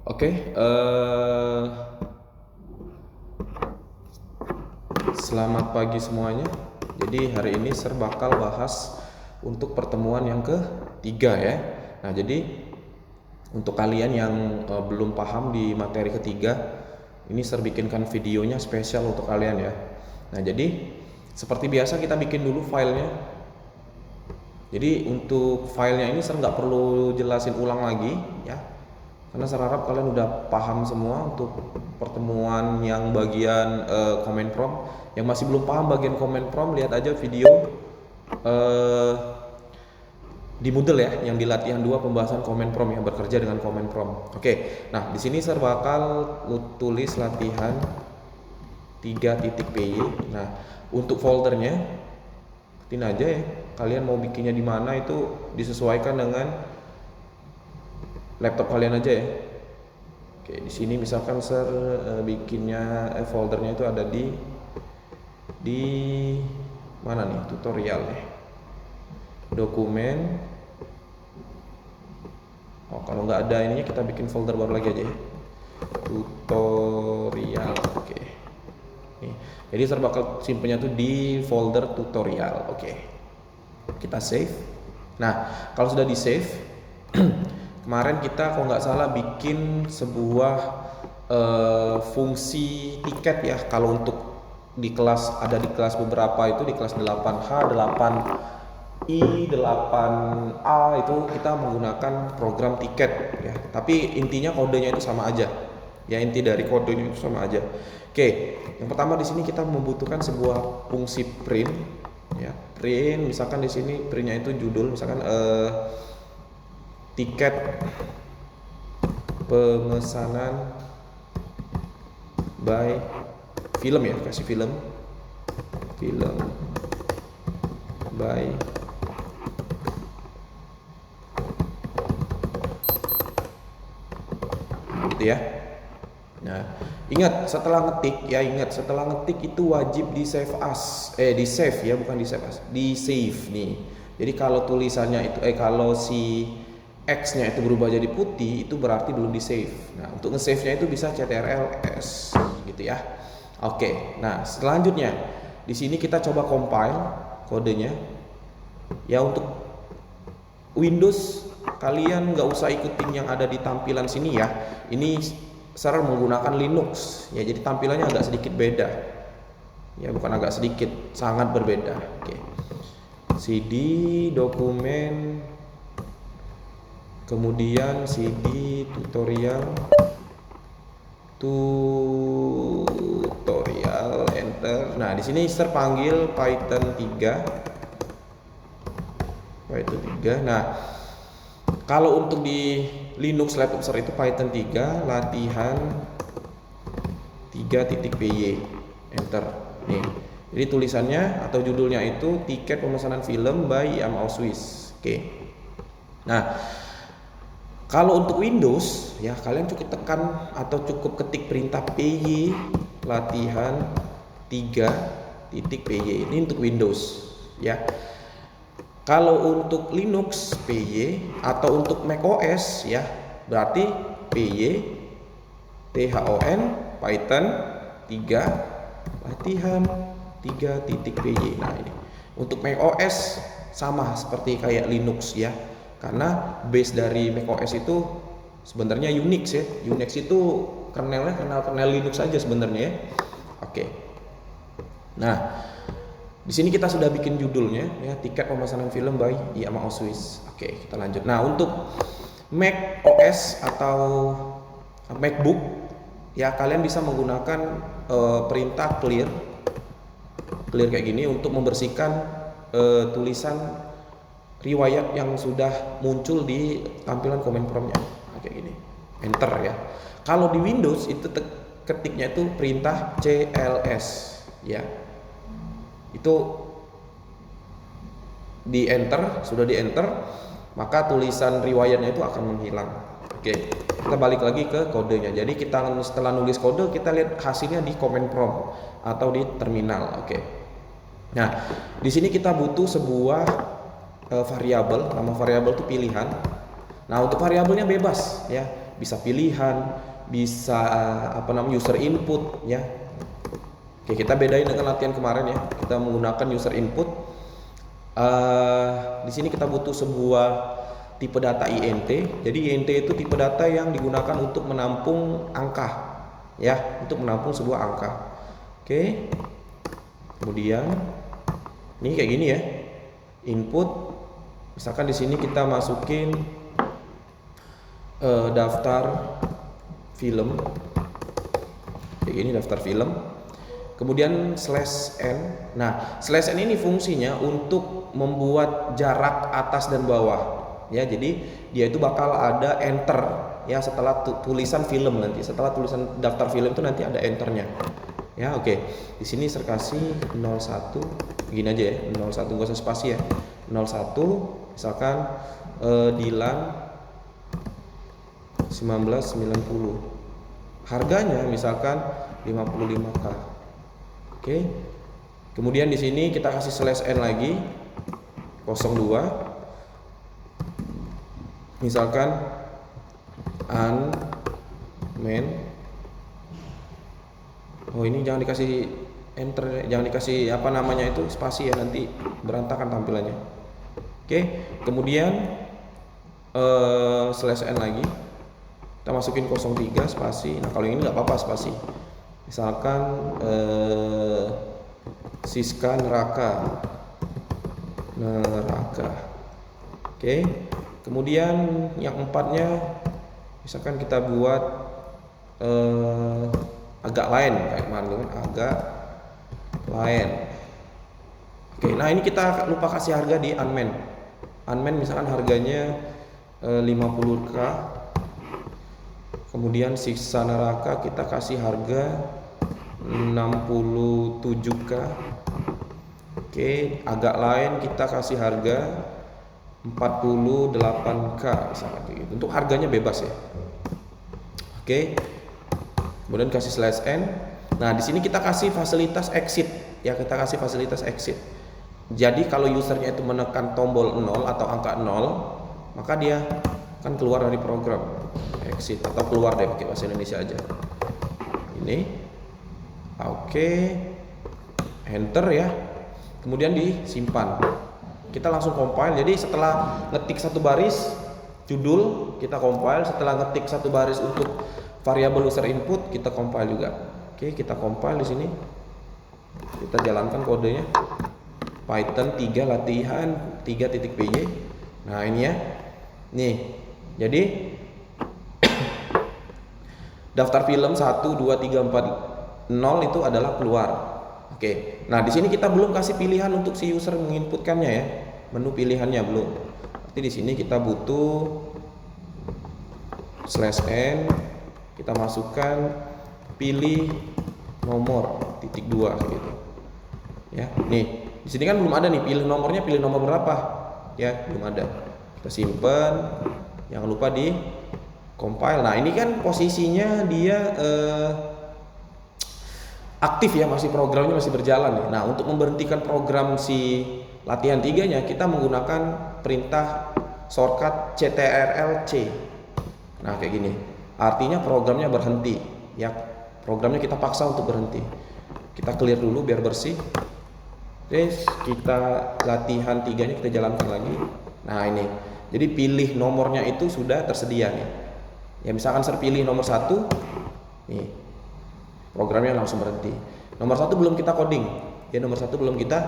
Oke, selamat pagi semuanya. Jadi hari ini Sir bakal bahas untuk pertemuan yang ketiga ya. Nah, jadi untuk kalian yang belum paham di materi ketiga, ini Sir bikinkan videonya spesial untuk kalian ya. Nah, jadi seperti biasa kita bikin dulu filenya. Jadi untuk filenya ini Sir nggak perlu jelasin ulang lagi ya, karena saya harap kalian udah paham semua untuk pertemuan yang bagian comment prompt. Yang masih belum paham bagian comment prompt, lihat aja video eh, di Moodle ya, yang di latihan 2 pembahasan comment prompt yang bekerja dengan comment prompt. Oke, nah di sini saya bakal tulis latihan 3.py. Nah, untuk foldernya ketin aja ya. Kalian mau bikinnya di mana itu disesuaikan dengan laptop kalian aja ya. Oke, di sini misalkan Sir bikinnya foldernya itu ada di mana nih, tutorial ya, dokumen. Oh, kalau nggak ada ininya kita bikin folder baru lagi aja ya, tutorial. Oke, nih, jadi Sir bakal simpennya tuh di folder tutorial. Oke, kita save. Nah, kalau sudah di save kemarin kita kalau nggak salah bikin sebuah fungsi tiket ya. Kalau untuk di kelas, ada di kelas beberapa itu, di kelas 8H, 8I, 8A itu kita menggunakan program tiket ya. Tapi intinya kodenya itu sama aja. Ya, inti dari kodenya itu sama aja. Oke, yang pertama di sini kita membutuhkan sebuah fungsi print ya. Print, misalkan di sini printnya itu judul, misalkan tiket pemesanan by film ya, kasih film by gitu ya. Nah, ingat setelah ngetik itu wajib di save as, di save ya, bukan di save as, di save nih. Jadi kalau tulisannya itu kalau si X-nya itu berubah jadi putih, itu berarti belum di save. Nah, untuk nge-save-nya itu bisa Ctrl S gitu ya. Oke, nah selanjutnya di sini kita coba compile kodenya. Ya, untuk Windows kalian nggak usah ikutin yang ada di tampilan sini ya. Ini Sir menggunakan Linux ya, jadi tampilannya agak sedikit beda. Ya, bukan agak sedikit, sangat berbeda. Oke. CD dokumen, kemudian CD tutorial enter. Nah, di sini Sir panggil Python 3. Nah, kalau untuk di Linux laptop Sir itu Python 3 latihan 3.py enter nih. Jadi tulisannya atau judulnya itu tiket pemesanan film by Swiss. Oke. Nah, kalau untuk Windows ya, kalian cukup tekan atau cukup ketik perintah py latihan 3.py. Ini untuk Windows ya. Kalau untuk Linux py atau untuk macOS ya, berarti py thon python 3 latihan 3.py. Nah, ini untuk macOS sama seperti kayak Linux ya, karena base dari macOS itu sebenarnya Unix ya. Unix itu kernelnya kernel Linux aja sebenarnya ya. Oke. Nah, di sini kita sudah bikin judulnya ya, tiket pemesanan film by Swiss. Oke, kita lanjut. Nah, untuk Mac OS atau MacBook ya, kalian bisa menggunakan perintah clear kayak gini untuk membersihkan tulisan riwayat yang sudah muncul di tampilan comment prompt-nya. Nah, kayak gini. Enter ya. Kalau di Windows itu ketiknya itu perintah CLS ya. Itu di enter, sudah di enter, maka tulisan riwayatnya itu akan menghilang. Oke, kita balik lagi ke kodenya. Jadi kita setelah nulis kode, kita lihat hasilnya di comment prompt atau di terminal. Oke. Nah, di sini kita butuh sebuah variabel. Nama variabel itu pilihan. Nah, untuk variabelnya bebas ya. bisa pilihan, bisa user input ya. Oke, kita bedain dengan latihan kemarin ya. Kita menggunakan user input. Di sini kita butuh sebuah tipe data INT. Jadi INT itu tipe data yang digunakan untuk menampung angka ya, untuk menampung sebuah angka. Oke. Kemudian ini kayak gini ya. Input. Misalkan di sini kita masukin daftar film. Kayak gini daftar film. Kemudian /n. Nah, /n ini fungsinya untuk membuat jarak atas dan bawah. Ya, jadi dia itu bakal ada enter ya setelah tulisan film nanti. Setelah tulisan daftar film itu nanti ada enternya. Ya, oke. Di sini saya kasih 01. Begini aja ya, 01 enggak usah spasi ya. 01 misalkan Dilan 1990. Harganya misalkan 55k. Oke. Kemudian di sini kita kasih /n lagi 02. Misalkan Ant-Man. Oh, ini jangan dikasih enter, jangan dikasih spasi ya, nanti berantakan tampilannya. Oke. Kemudian /n lagi. Kita masukin 03 spasi. Nah, kalau ini nggak apa-apa spasi. Misalkan Siska Neraka. Oke. Kemudian yang empatnya misalkan kita buat agak lain kayak kemarin, agak lain. Oke, nah ini kita lupa kasih harga di Ant-Man. Ant-Man misalkan harganya 50k. Kemudian Siksa Neraka kita kasih harga 67k. Oke, agak lain kita kasih harga 48k misalkan gitu. Untuk harganya bebas ya. Oke. Kemudian kasih /n. Nah, di sini kita kasih fasilitas exit ya, kita kasih fasilitas exit. Jadi kalau usernya itu menekan tombol 0 atau angka 0, maka dia akan keluar dari program. Exit atau keluar deh, pakai bahasa Indonesia aja. Ini. Oke. Enter ya. Kemudian disimpan. Kita langsung compile. Jadi setelah ngetik satu baris judul, kita compile. Setelah ngetik satu baris untuk variabel user input, kita compile juga. Oke, kita compile di sini. Kita jalankan kodenya. Python 3 latihan 3.py. Nah, ini ya. Nih. Jadi daftar film 1 2 3 4 0 itu adalah keluar. Oke. Nah, di sini kita belum kasih pilihan untuk si user menginputkannya ya. Menu pilihannya belum. Berarti di sini kita butuh /n, kita masukkan pilih nomor (2) gitu. Ya, nih. Di sini kan belum ada nih pilih nomornya, pilih nomor berapa? Ya, belum ada. Kita simpan. Jangan lupa di compile. Nah, ini kan posisinya dia aktif ya, masih programnya masih berjalan ya. Nah, untuk memberhentikan program si latihan 3-nya kita menggunakan perintah shortcut ctrl+c. Nah, kayak gini. Artinya programnya berhenti ya. Programnya kita paksa untuk berhenti. Kita clear dulu biar bersih. Terus kita latihan 3-nya kita jalankan lagi. Nah, ini. Jadi pilih nomornya itu sudah tersedia nih. Ya, misalkan saya pilih nomor 1. Nih. Programnya langsung berhenti. Nomor 1 belum kita coding. Ya, nomor 1 belum kita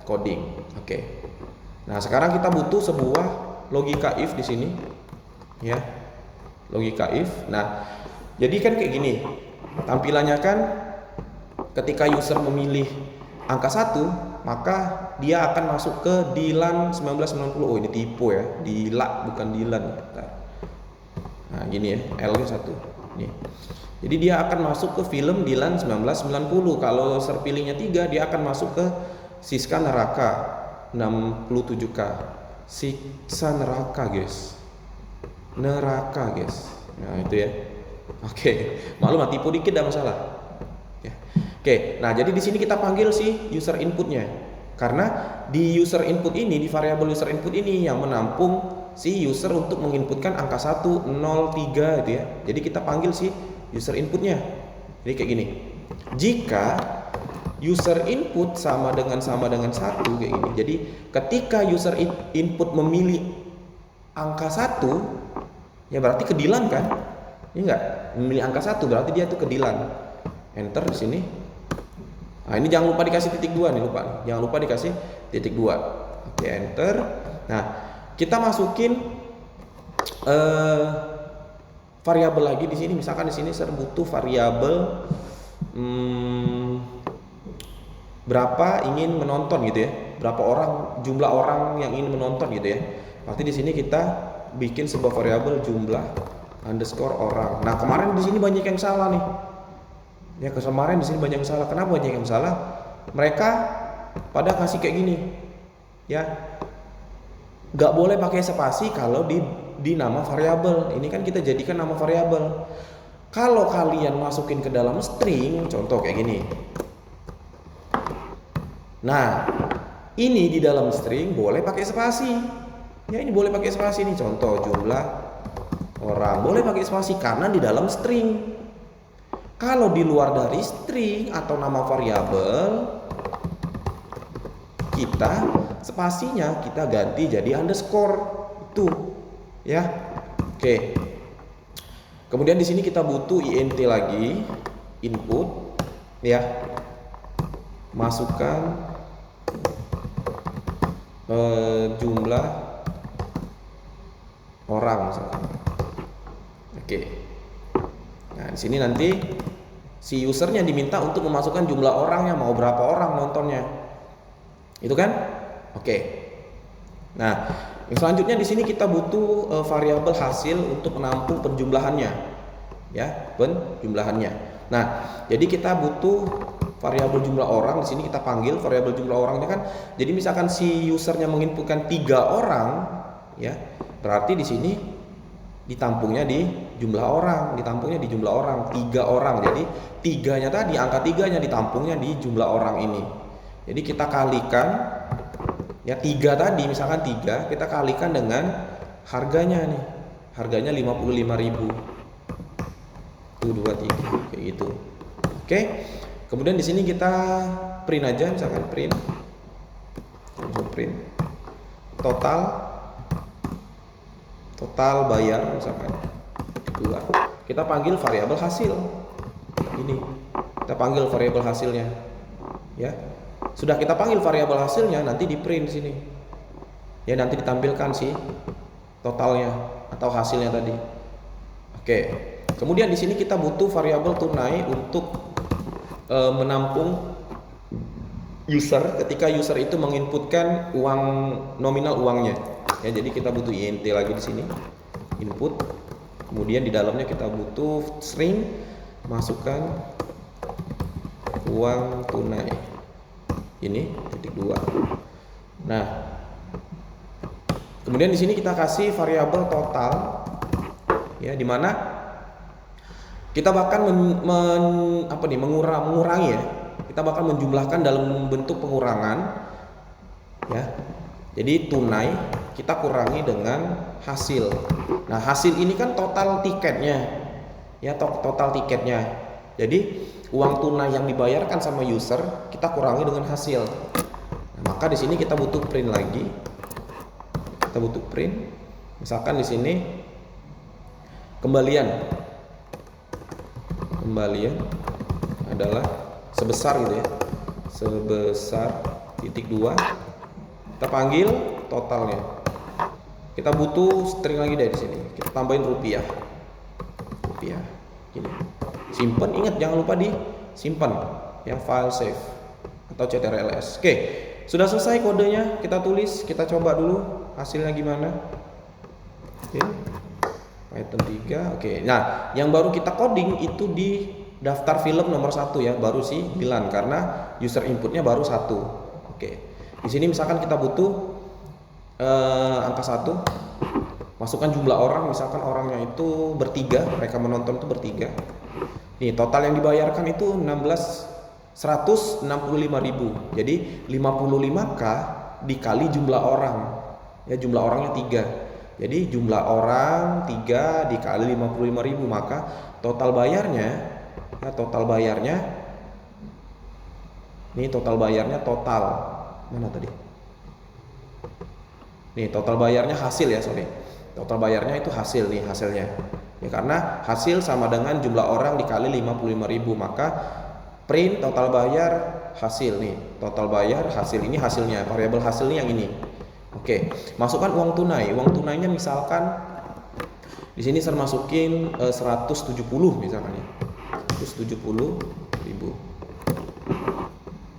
coding. Oke. Nah, sekarang kita butuh sebuah logika if di sini. Ya. Logika if. Nah, jadi kan kayak gini. Tampilannya kan ketika user memilih angka 1, maka dia akan masuk ke Dilan 1990. Oh, ini tipe ya. Dila bukan Dilan. Nah, gini ya. L-nya 1. Nih. Jadi dia akan masuk ke film Dilan 1990. Kalau user pilihnya 3, dia akan masuk ke Siska Neraka 67k. Siksa Neraka, guys. Neraka, guys. Nah, itu ya. Oke. Maklum tipu dikit enggak masalah. Ya. Oke. Nah, jadi di sini kita panggil si user inputnya. Karena di user input ini, di variabel user input ini yang menampung si user untuk menginputkan angka 1, 0, 3 gitu ya. Jadi kita panggil si user inputnya. Jadi kayak gini. Jika user input sama dengan 1 kayak gini. Jadi ketika user input memilih angka 1, ya berarti kedilan kan? Ini enggak, memilih angka 1 berarti dia tuh kedilan. Enter di sini. Nah, ini jangan lupa dikasih titik 2 nih, lupa nih. Jangan lupa dikasih titik 2. Oke, enter. Nah, kita masukin variabel lagi di sini. Misalkan di sini saya butuh variabel berapa ingin menonton gitu ya. Berapa orang, jumlah orang yang ingin menonton gitu ya. Berarti di sini kita bikin sebuah variabel jumlah underscore orang. Nah, kemarin di sini banyak yang salah nih. Ya, kemarin di sini banyak yang salah. Kenapa banyak yang salah? Mereka pada kasih kayak gini. Ya. Nggak boleh pakai spasi kalau di nama variabel. Ini kan kita jadikan nama variabel. Kalau kalian masukin ke dalam string, contoh kayak gini. Nah, ini di dalam string boleh pakai spasi. Ya, ini boleh pakai spasi nih. Contoh jumlah orang boleh pakai spasi karena di dalam string. Kalau di luar dari string atau nama variabel, kita spasinya kita ganti jadi underscore itu, ya. Oke. Kemudian di sini kita butuh int lagi, input, ya. Masukkan jumlah orang misalkan. Oke. Nah, di sini nanti si usernya diminta untuk memasukkan jumlah orangnya, mau berapa orang nontonnya. Itu kan? Oke. Nah, yang selanjutnya di sini kita butuh variabel hasil untuk menampung penjumlahannya. Ya, penjumlahannya. Nah, jadi kita butuh variabel jumlah orang. Di sini kita panggil variabel jumlah orangnya kan. Jadi misalkan si usernya menginputkan 3 orang, ya. Berarti di sini ditampungnya di jumlah orang, 3 orang. Jadi 3-nya tadi, angka 3-nya ditampungnya di jumlah orang ini. Jadi kita kalikan, ya 3 tadi, misalkan 3, kita kalikan dengan harganya nih. Harganya 55.000. 1, 2, 3 kayak gitu. Oke. Kemudian di sini kita print aja, misalkan print total bayar misalkan 2. Kita panggil variabel hasil. Ini kita panggil variabel hasilnya, ya. Sudah kita panggil variabel hasilnya, nanti di print sini, ya, nanti ditampilkan si totalnya atau hasilnya tadi. Oke. Kemudian di sini kita butuh variabel tunai untuk menampung user ketika user itu menginputkan uang nominal uangnya. Ya, jadi kita butuh int lagi di sini, input. Kemudian di dalamnya kita butuh string, masukkan uang tunai. Ini titik 2. Nah, kemudian di sini kita kasih variabel total, ya, di mana kita bahkan mengurangi ya. Kita bakal menjumlahkan dalam bentuk pengurangan, ya. Jadi tunai kita kurangi dengan hasil. Nah, hasil ini kan total tiketnya, ya, total tiketnya. Jadi uang tunai yang dibayarkan sama user kita kurangi dengan hasil. Nah, maka di sini kita butuh print lagi. Kita butuh print. Misalkan di sini kembalian adalah sebesar gitu ya, sebesar titik 2. Kita panggil totalnya. Kita butuh string lagi dari sini. Kita tambahin rupiah gini. Simpen, ingat jangan lupa disimpan yang file save atau ctrls. Oke, sudah selesai kodenya, kita tulis, kita coba dulu hasilnya gimana. Oke. Python 3. Oke. Nah, yang baru kita coding itu di daftar film nomor 1 ya, baru si Dilan karena user inputnya baru 1. Oke. Di sini misalkan kita butuh angka 1. Masukkan jumlah orang, misalkan orangnya itu bertiga, mereka menonton itu bertiga. Nih, total yang dibayarkan itu 165.000. Jadi 55k dikali jumlah orang. Ya, jumlah orangnya 3. Jadi jumlah orang 3 dikali 55.000, maka total bayarnya, ya, total bayarnya ini total bayarnya total mana tadi? Nih total bayarnya hasil ya, sorry. Total bayarnya itu hasil nih hasilnya. Ya, karena hasil sama dengan jumlah orang dikali 55.000, maka print total bayar hasil nih. Total bayar hasil, ini hasilnya, variabel hasilnya yang ini. Oke, masukkan uang tunai. Uang tunainya misalkan di sini saya masukin 170 misalkan ya. 170.000.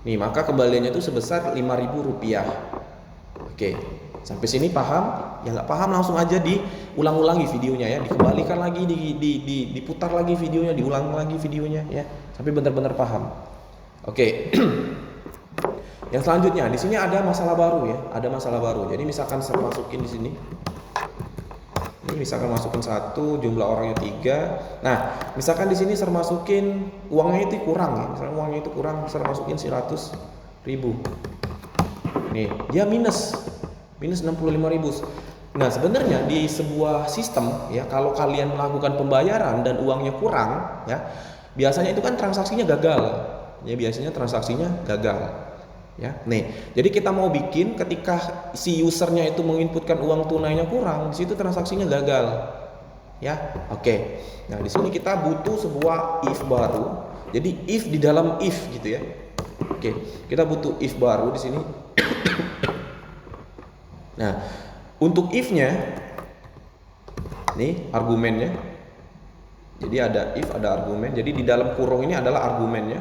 Nih, maka kembaliannya itu sebesar 5.000 rupiah. Oke, sampai sini paham? Ya nggak paham langsung aja diulang-ulangi videonya ya, dikembalikan lagi, diputar lagi videonya, diulang lagi videonya ya, sampai benar-benar paham. Oke. Yang selanjutnya di sini ada masalah baru ya, ada masalah baru. Jadi misalkan saya masukin di sini, ini misalkan masukin 1, jumlah orangnya 3. Nah, misalkan di sini saya masukin uangnya itu kurang ya, misalkan uangnya itu kurang, saya masukin 100.000. Nih, dia minus 65.000. Nah, sebenarnya di sebuah sistem ya, kalau kalian melakukan pembayaran dan uangnya kurang ya, biasanya itu kan transaksinya gagal. Ya, biasanya transaksinya gagal. Ya, nih, jadi kita mau bikin ketika si usernya itu menginputkan uang tunainya kurang, di situ transaksinya gagal. Ya, oke. Nah, di sini kita butuh sebuah if baru. Jadi if di dalam if gitu ya. Oke, kita butuh if baru di sini. Nah, untuk if-nya, nih argumennya. Jadi ada if, ada argumen. Jadi di dalam kurung ini adalah argumennya.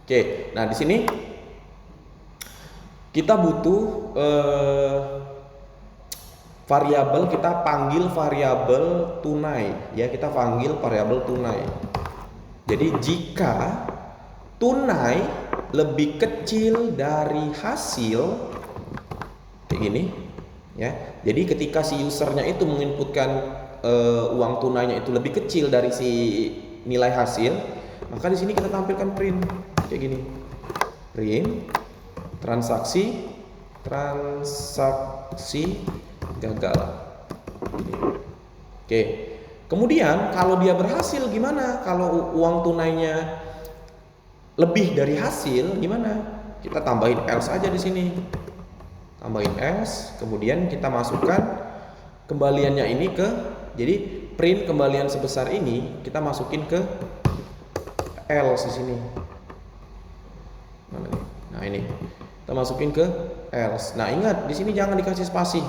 Oke, nah di sini kita butuh variabel, kita panggil variabel tunai ya, kita panggil variabel tunai. Jadi jika tunai lebih kecil dari hasil kayak gini ya, jadi ketika si usernya itu menginputkan uang tunainya itu lebih kecil dari si nilai hasil, maka di sini kita tampilkan print kayak gini, print transaksi gagal. Oke. Kemudian kalau dia berhasil gimana? Kalau uang tunainya lebih dari hasil gimana? Kita tambahin else aja di sini. Tambahin else, kemudian kita masukkan kembaliannya ini ke, jadi print kembalian sebesar ini kita masukin ke else di sini. Mana nih? Nah, ini. Kita masukin ke else. Nah, ingat di sini jangan dikasih spasi.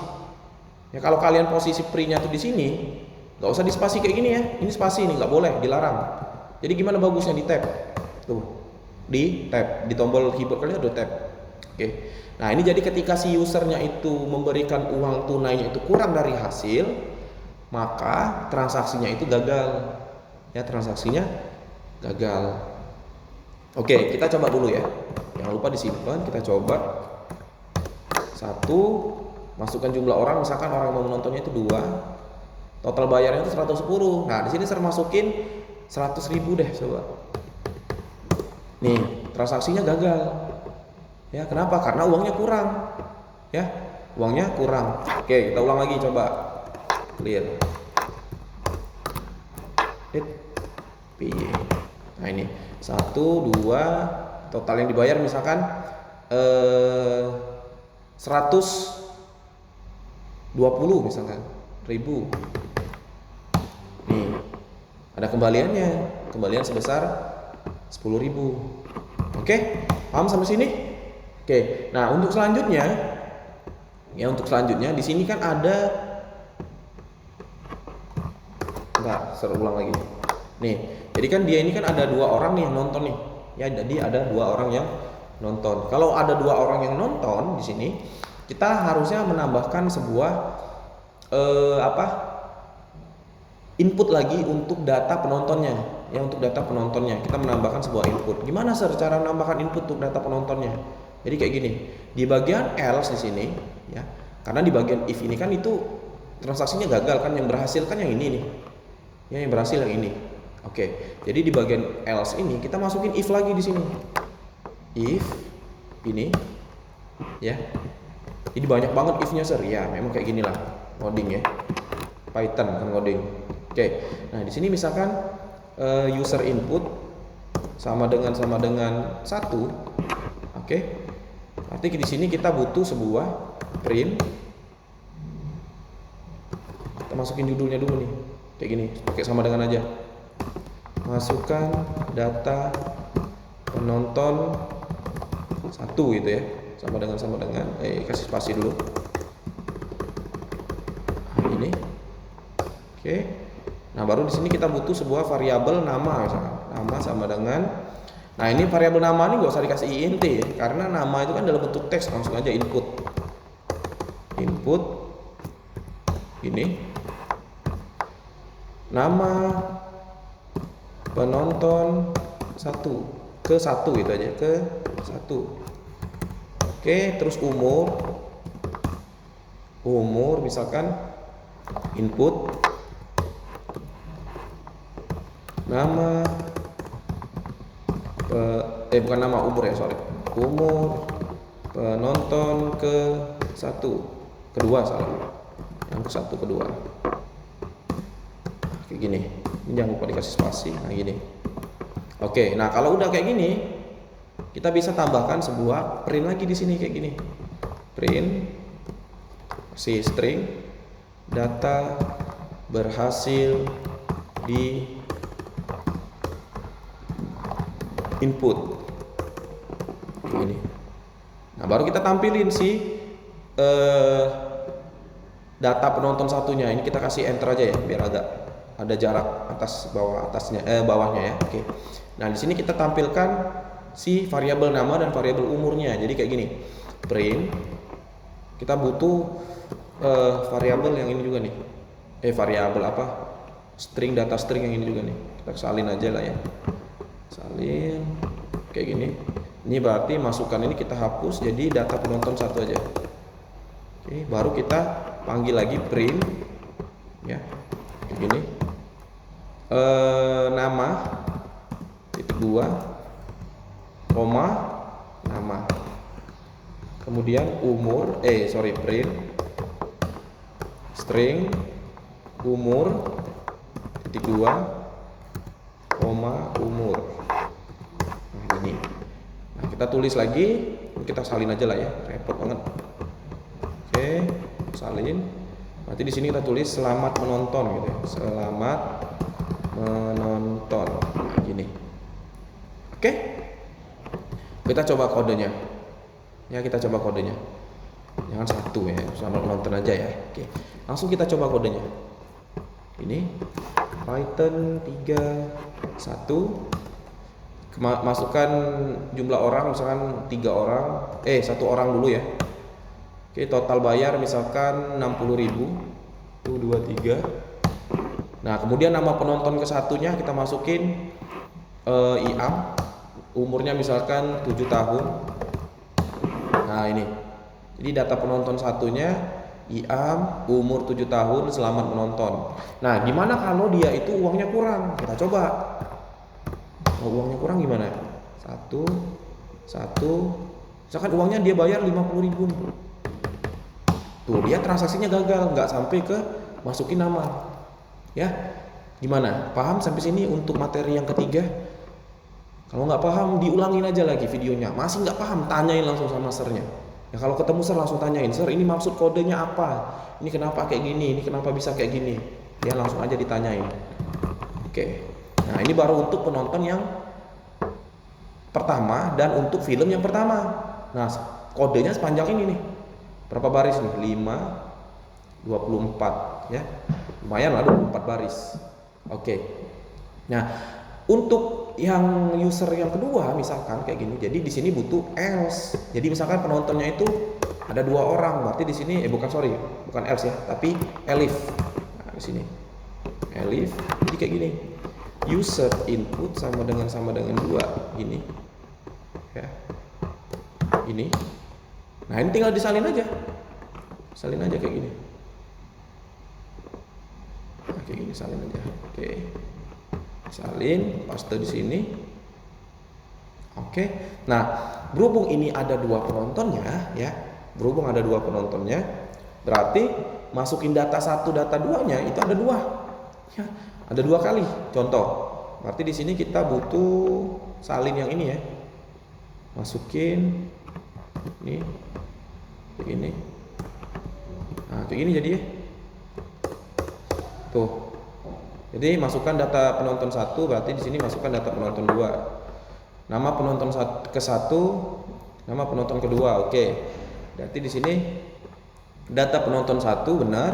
Ya, kalau kalian posisi pre-nya tuh di sini, nggak usah di spasi kayak gini ya. Ini spasi ini nggak boleh, dilarang. Jadi gimana bagusnya di tab? Tuh, di tab, di tombol keyboard kalian ada tab. Oke. Nah, ini jadi ketika si usernya itu memberikan uang tunainya itu kurang dari hasil, maka transaksinya itu gagal. Ya, transaksinya gagal. Oke, kita coba dulu ya. Jangan lupa disimpan, kita coba. 1, masukkan jumlah orang, misalkan orang yang mau menontonnya itu 2. Total bayarnya itu 110. Nah, di sini saya masukin 100.000 deh, coba. Nih, transaksinya gagal. Ya, kenapa? Karena uangnya kurang. Ya, uangnya kurang. Oke, kita ulang lagi coba. Clear. Nah, ini 1, 2, total yang dibayar misalkan 120 misalkan ribu. Nih, ada kembaliannya, kembalian sebesar 10.000. Oke, paham sampai sini? Oke, nah untuk selanjutnya ya, untuk selanjutnya di sini kan ada, enggak, saya ulang lagi. Nih, jadi kan dia ini kan ada 2 orang nih yang nonton nih. Ya, jadi ada 2 orang yang nonton. Kalau ada 2 orang yang nonton di sini, kita harusnya menambahkan sebuah input lagi untuk data penontonnya. Ya, untuk data penontonnya kita menambahkan sebuah input. Gimana Sir cara menambahkan input untuk data penontonnya? Jadi kayak gini. Di bagian else di sini, ya. Karena di bagian if ini kan itu transaksinya gagal kan, yang berhasil kan yang ini nih. Ya, yang berhasil yang ini. Oke, jadi di bagian else ini kita masukin if lagi di sini. If ini, ya. Jadi banyak banget if-nya Sir. Ya, memang kayak gini lah coding ya. Python encoding. Oke. Nah, di sini misalkan user input sama dengan 1. Oke. Berarti di sini kita butuh sebuah print. Kita masukin judulnya dulu nih. Kayak gini, pakai sama dengan aja. Masukkan data penonton 1 gitu ya. Sama dengan kasih spasi dulu. Nah, ini. Oke. Nah, baru di sini kita butuh sebuah variabel nama misalkan. Nama sama dengan, nah ini variabel nama ini nggak usah dikasih int ya, karena nama itu kan dalam bentuk teks, langsung aja input. Input ini nama penonton 1 ke 1 gitu aja, ke 1. Oke, terus umur misalkan input nama bukan nama, umur ya, sorry. Umur penonton ke 1, kedua salah. Yang ke 1 kedua. Kayak gini. Ini jangan lupa dikasih spasi. Nah, gini. Oke, nah kalau udah kayak gini, kita bisa tambahkan sebuah print lagi di sini kayak gini. Print si string data berhasil di input ini. Nah, baru kita tampilin si data penonton satunya. Ini kita kasih enter aja ya, biar agak ada jarak bawahnya ya. Oke. Nah, di sini kita tampilkan si variabel nama dan variabel umurnya. Jadi kayak gini. Print, kita butuh variabel yang ini juga nih. Variabel apa? String, data string yang ini juga nih. Kita salin aja lah ya. Salin kayak gini. Ini berarti masukan ini kita hapus jadi data penonton 1 aja. Oke, baru kita panggil lagi print ya. Kayak gini. Nama titik 2 koma nama. Kemudian print string umur titik 2 koma umur. Nah, ini. Nah, kita tulis lagi, kita salin aja lah ya, repot banget. Oke, salin. Nanti di sini kita tulis selamat menonton gitu ya. Selamat menonton. Nah, gini. Oke. Kita coba kodenya. Ya, kita coba kodenya. Jangan 1 ya, selamat menonton aja ya. Oke. Langsung kita coba kodenya. Ini Python 31, masukkan jumlah orang misalkan 3 orang, 1 orang dulu ya. Oke, total bayar misalkan 60.000. 1 2 3. Nah, kemudian nama penonton ke satunya kita masukin IAM, umurnya misalkan 7 tahun. Nah, ini. Jadi data penonton satunya IAM, umur 7 tahun, selamat menonton. Nah, gimana kalau dia itu uangnya kurang? Kita coba. Kalau uangnya kurang gimana? 1. Misalkan uangnya dia bayar 50.000. Tuh, dia transaksinya gagal, nggak sampai ke masukin nama. Ya, gimana? Paham sampai sini untuk materi yang ketiga? Kalau nggak paham, diulangin aja lagi videonya. Masih nggak paham, tanyain langsung sama sernya. Ya, kalau ketemu ser langsung tanyain, "Ser, ini maksud kodenya apa? Ini kenapa kayak gini? Ini kenapa bisa kayak gini?" Ya, langsung aja ditanyain. Oke. Nah, ini baru untuk penonton yang pertama dan untuk film yang pertama. Nah, kodenya sepanjang ini nih. Berapa baris nih? 5 24 ya. Lumayan lah, 24 baris. Oke. Nah, untuk yang user yang kedua misalkan kayak gini, jadi di sini butuh else. Jadi misalkan penontonnya itu ada 2 orang, berarti di sini bukan else ya, tapi elif. Nah, di sini elif. Jadi kayak gini. User input sama dengan 2 gini. Ya. Ini. Nah, ini tinggal disalin aja. Salin aja kayak gini. Nah, kayak gini salin aja. Oke. Salin, paste di sini. Oke. Nah, berhubung ini ada 2 penontonnya ya. Berhubung ada 2 penontonnya, berarti masukin data 1, data 2-nya itu ada 2. Ya, ada 2 kali. Contoh. Berarti di sini kita butuh salin yang ini ya. Masukin ini. Kayak gini. Nah, kayak gini jadi ya. Tuh. Jadi masukkan data penonton 1, berarti di sini masukkan data penonton 2. Nama penonton ke-1, nama penonton kedua. Oke. Berarti di sini data penonton 1 benar.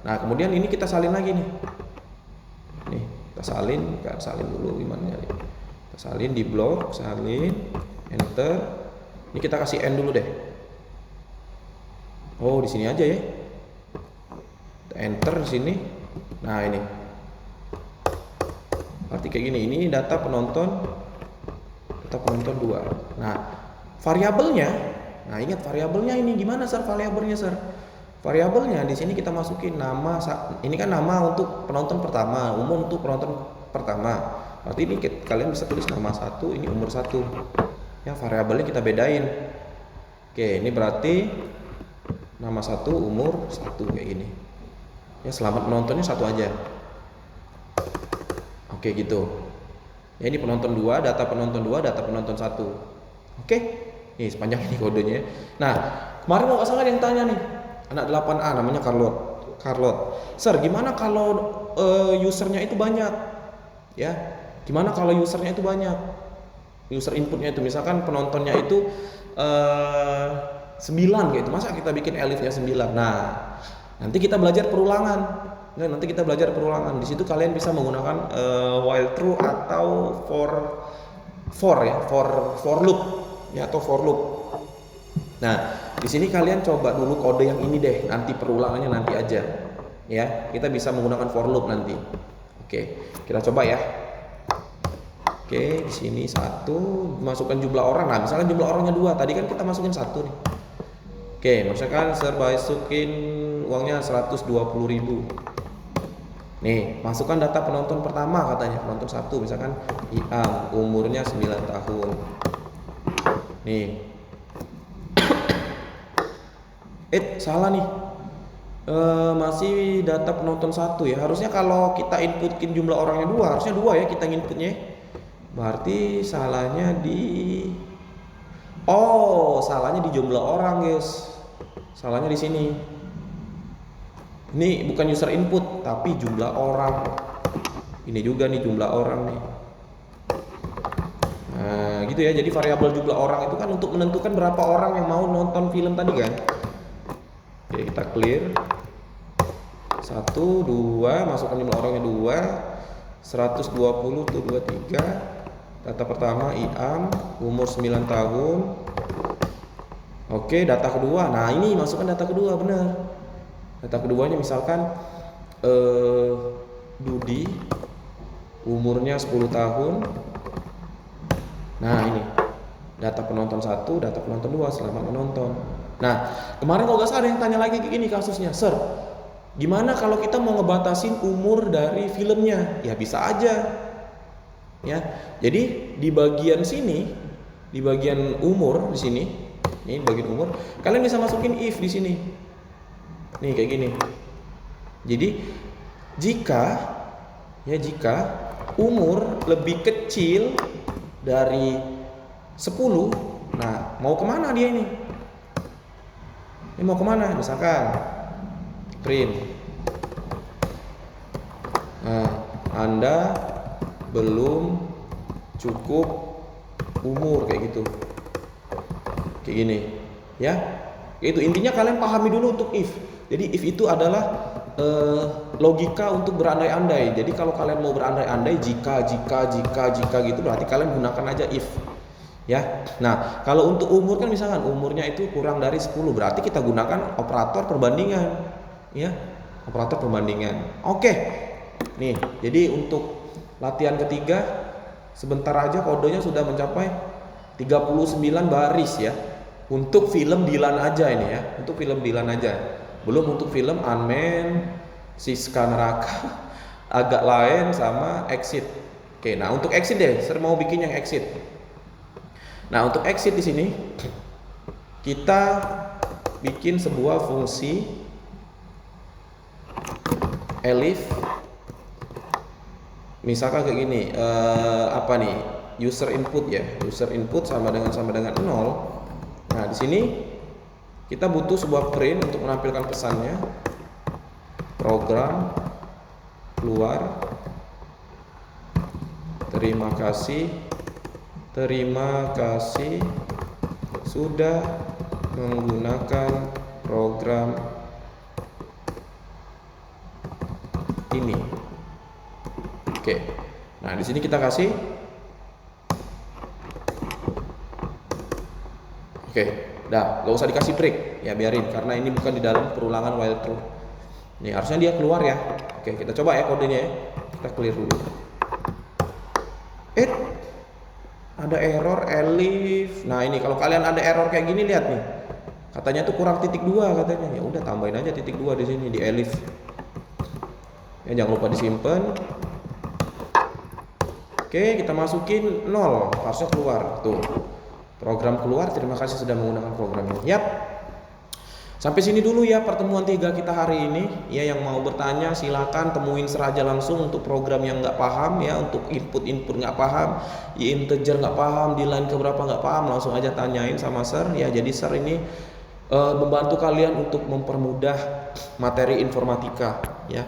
Nah, kemudian ini kita salin lagi nih. Nih, kita salin dulu gimana ya. Kita salin di blok, salin, enter. Ini kita kasih N dulu deh. Oh, di sini aja ya. Kita enter di sini. Nah, ini. Berarti kayak gini. Ini data penonton 2. Nah, variabelnya. Nah, ingat variabelnya ini gimana, Sir? Variabelnya, Sir. Variabelnya di sini kita masukin nama. Ini kan nama untuk penonton pertama, umur untuk penonton pertama. Berarti ini kalian bisa tulis nama 1, ini umur 1. Ya, variabelnya kita bedain. Oke, ini berarti nama 1, umur 1 kayak gini. Ya, selamat menontonnya 1 aja. Oke, gitu. Ya, ini penonton 2, data penonton 2, data penonton 1. Oke. Nih, sepanjang ini kodenya. Nah, kemarin mau salah yang tanya nih. Anak 8A namanya Carlot. Sir, gimana kalau usernya itu banyak? Ya. Gimana kalau usernya itu banyak? User inputnya itu misalkan penontonnya itu 9 gitu. Masa kita bikin elifnya 9? Nah, nanti kita belajar perulangan. Di situ kalian bisa menggunakan while true atau for loop ya, atau for loop. Nah, di sini kalian coba dulu kode yang ini deh, nanti perulangannya nanti aja. Ya, kita bisa menggunakan for loop nanti. Oke, kita coba ya. Oke, di sini 1, masukkan jumlah orang. Nah, misalkan jumlah orangnya 2, tadi kan kita masukin 1 nih. Oke, misalkan masukin uangnya 120.000. Nih, masukkan data penonton pertama katanya, penonton 1, misalkan Iam, umurnya 9 tahun. Nih. Salah nih. Masih data penonton 1 ya. Harusnya kalau kita inputin jumlah orangnya 2, harusnya 2 ya kita inputnya. Berarti salahnya salahnya di jumlah orang, guys. Salahnya di sini. Ini bukan user input, tapi jumlah orang. Ini juga nih jumlah orang nih. Nah, gitu ya. Jadi variabel jumlah orang itu kan untuk menentukan berapa orang yang mau nonton film tadi kan. Oke, kita clear. 1, 2, masukkan jumlah orangnya 2. 120 tuh 23. Data pertama Iam, umur 9 tahun. Oke, data kedua. Nah, ini masukkan data kedua, benar. Data keduanya misalkan Dudi, umurnya 10 tahun. Nah, ini data penonton 1, data penonton 2, selamat menonton. Nah, kemarin kalau nggak salah ada yang tanya lagi kayak gini kasusnya, Sir, gimana kalau kita mau ngebatasin umur dari filmnya? Ya bisa aja. Ya, jadi di bagian sini, di bagian umur di sini, ini bagian umur, kalian bisa masukin if di sini. Nih kayak gini. Jadi jika umur lebih kecil dari 10, nah mau kemana dia ini? Ini mau kemana? Misalkan print. Nah, Anda belum cukup umur kayak gitu. Kayak gini, ya. Itu intinya kalian pahami dulu untuk if. Jadi if itu adalah logika untuk berandai-andai. Jadi kalau kalian mau berandai-andai jika gitu, berarti kalian gunakan aja if. Ya. Nah, kalau untuk umur kan misalkan umurnya itu kurang dari 10, berarti kita gunakan operator perbandingan. Ya. Operator perbandingan. Oke. Nih, jadi untuk latihan ketiga sebentar aja kodenya sudah mencapai 39 baris ya. Untuk film Dilan aja ini ya. Untuk film Dilan aja. Belum untuk film Unman, Siska Neraka, agak lain sama Exit. Oke, nah untuk Exit deh, saya mau bikin yang Exit. Nah, untuk Exit di sini kita bikin sebuah fungsi elif, misalkan kayak gini, apa nih, user input ya, user input sama dengan 0. Nah di sini kita butuh sebuah print untuk menampilkan pesannya. Program keluar, terima kasih sudah menggunakan program ini. Oke, nah di sini kita kasih, oke, dah, gak usah dikasih break ya, biarin karena ini bukan di dalam perulangan while true. Nih harusnya dia keluar ya. Oke, kita coba ya kodenya ya. Kita clear dulu. Ada error elif. Nah ini kalau kalian ada error kayak gini, lihat nih. Katanya tuh kurang titik 2 katanya. Ya udah tambahin aja titik 2 di sini di elif. Ya jangan lupa disimpan. Oke, kita masukin 0, harusnya keluar. Tuh. Program keluar, terima kasih sudah menggunakan program ini. Yap. Sampai sini dulu ya pertemuan 3 kita hari ini. Ya yang mau bertanya silakan temuin Sir aja langsung untuk program yang nggak paham ya, untuk input nggak paham, integer nggak paham, di line keberapa nggak paham, langsung aja tanyain sama Sir ya. Jadi Sir ini membantu kalian untuk mempermudah materi informatika ya.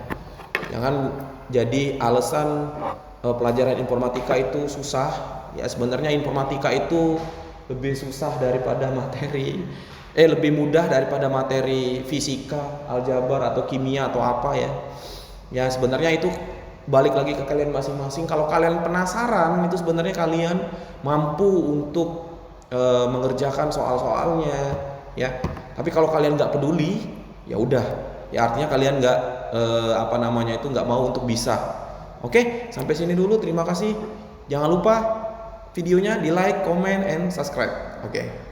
Jangan jadi alasan pelajaran informatika itu susah ya. Sebenarnya informatika itu lebih susah daripada materi lebih mudah daripada materi fisika, aljabar atau kimia atau apa ya. Ya sebenarnya itu balik lagi ke kalian masing-masing. Kalau kalian penasaran, itu sebenarnya kalian mampu untuk mengerjakan soal-soalnya ya. Tapi kalau kalian nggak peduli, ya udah. Ya artinya kalian nggak nggak mau untuk bisa. Oke, sampai sini dulu. Terima kasih. Jangan lupa videonya di like, comment, and subscribe. Oke.